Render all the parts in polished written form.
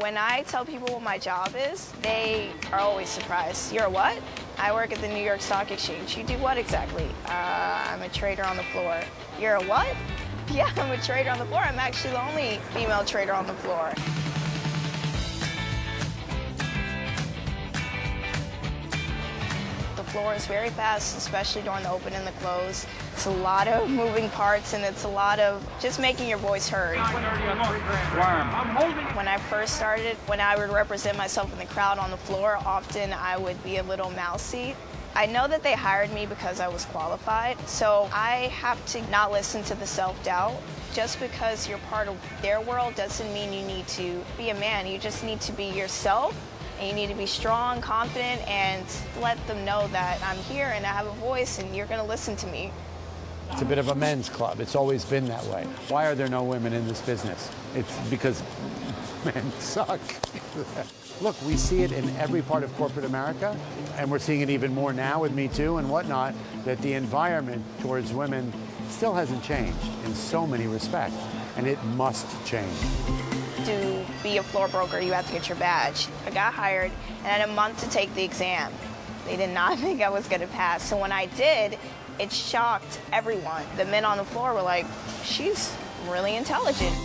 When I tell people what my job is, they are always surprised. You're a what? I work at the New York Stock Exchange. You do what exactly? I'm a trader on the floor. You're a what? Yeah, I'm a trader on the floor. I'm actually the only female trader on the floor. The floor is very fast, especially during the open and the close. It's a lot of moving parts, and it's a lot of just making your voice heard. When I first started, when I would represent myself in the crowd on the floor, often I would be a little mousy. I know that they hired me because I was qualified, so I have to not listen to the self-doubt. Just because you're part of their world doesn't mean you need to be a man. You just need to be yourself. And you need to be strong, confident, and let them know that I'm here and I have a voice and you're going to listen to me. It's a bit of a men's club. It's always been that way. Why are there no women in this business? It's because men suck. Look, we see it in every part of corporate America, and we're seeing it even more now with Me Too and whatnot, that the environment towards women still hasn't changed in so many respects, and it must change. To be a floor broker, you have to get your badge. I got hired and I had a month to take the exam. They did not think I was going to pass. So when I did, it shocked everyone. The men on the floor were like, she's really intelligent.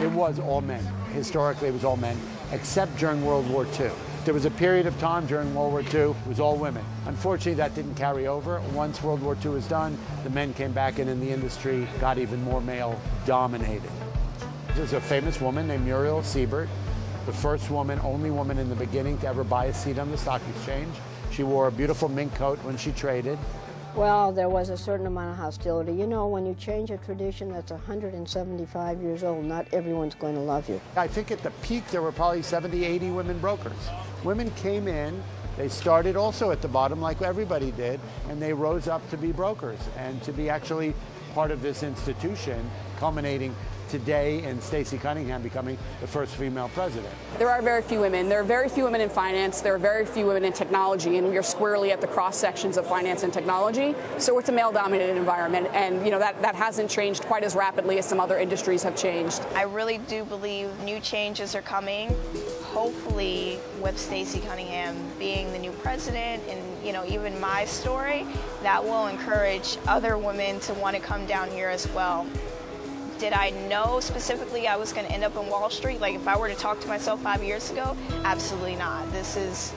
It was all men. Historically, it was all men, except during World War II. There was a period of time during World War II, it was all women. Unfortunately, that didn't carry over. Once World War II was done, the men came back in and the industry got even more male dominated. There's a famous woman named Muriel Siebert, the first woman, only woman in the beginning to ever buy a seat on the stock exchange. She wore a beautiful mink coat when she traded. Well, there was a certain amount of hostility. You know, when you change a tradition that's 175 years old, not everyone's going to love you. I think at the peak there were probably 70, 80 women brokers. Women came in, they started also at the bottom like everybody did, and they rose up to be brokers and to be actually part of this institution, culminating today in Stacey Cunningham becoming the first female president. There are very few women. There are very few women in finance. There are very few women in technology, and we are squarely at the cross sections of finance and technology. So it's a male-dominated environment, and you know that hasn't changed quite as rapidly as some other industries have changed. I really do believe new changes are coming. Hopefully, with Stacey Cunningham being the new president, and you know even my story, that will encourage other women to want to come down here as well. Did I know specifically I was going to end up in Wall Street? Like if I were to talk to myself 5 years ago? Absolutely not. This is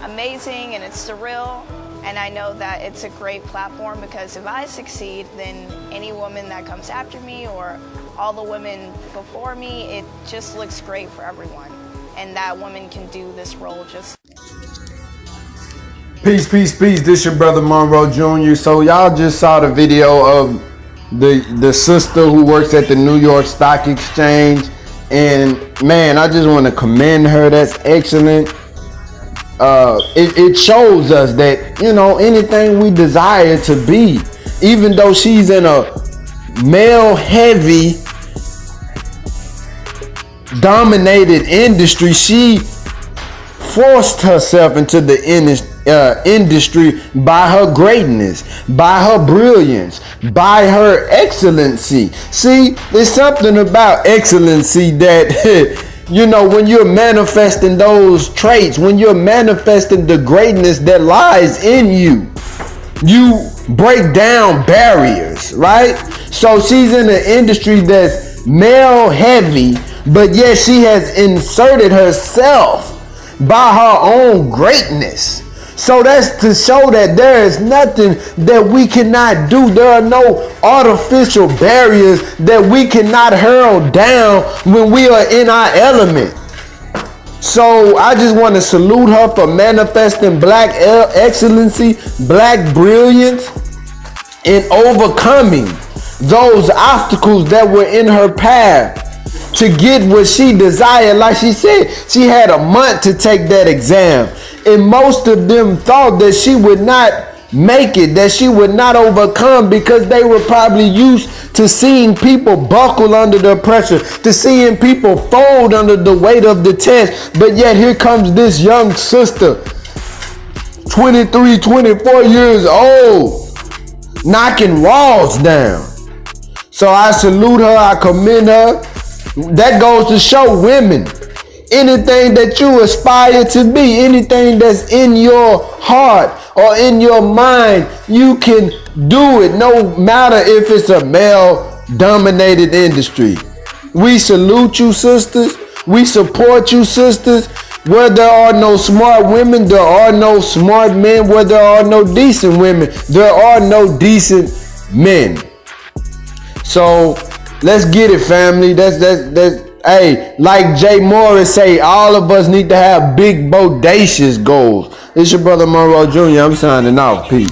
amazing and it's surreal, and I know that it's a great platform because if I succeed, then any woman that comes after me or all the women before me, it just looks great for everyone. And that woman can do this role just. Peace, peace, peace. This your brother Monroe Jr. So y'all just saw the video of the sister who works at the New York Stock Exchange, and man, I just want to commend her. That's excellent. It shows us that, you know, anything we desire to be, even though she's in a male heavy dominated industry, she forced herself into the industry by her greatness, by her brilliance, by her excellency. See, there's something about excellency that, you know, when you're manifesting those traits, when you're manifesting the greatness that lies in you, you break down barriers, right? So she's in an industry that's male heavy, but yet she has inserted herself by her own greatness. So that's to show that there is nothing that we cannot do. There are no artificial barriers that we cannot hurl down when we are in our element. So I just want to salute her for manifesting black excellency, black brilliance, and overcoming those obstacles that were in her path to get what she desired. Like she said, she had a month to take that exam. And most of them thought that she would not make it, that she would not overcome, because they were probably used to seeing people buckle under the pressure, to seeing people fold under the weight of the test. But yet here comes this young sister, 23, 24 years old, knocking walls down. So I salute her, I commend her. That goes to show women, anything that you aspire to be, anything that's in your heart or in your mind, you can do it, no matter if it's a male-dominated industry. We salute you, sisters. We support you, sisters. Where there are no smart women, there are no smart men. Where there are no decent women, there are no decent men. So let's get it, family. That's hey, like Jay Morris say, all of us need to have big bodacious goals. It's your brother Monroe Jr. I'm signing off. Peace.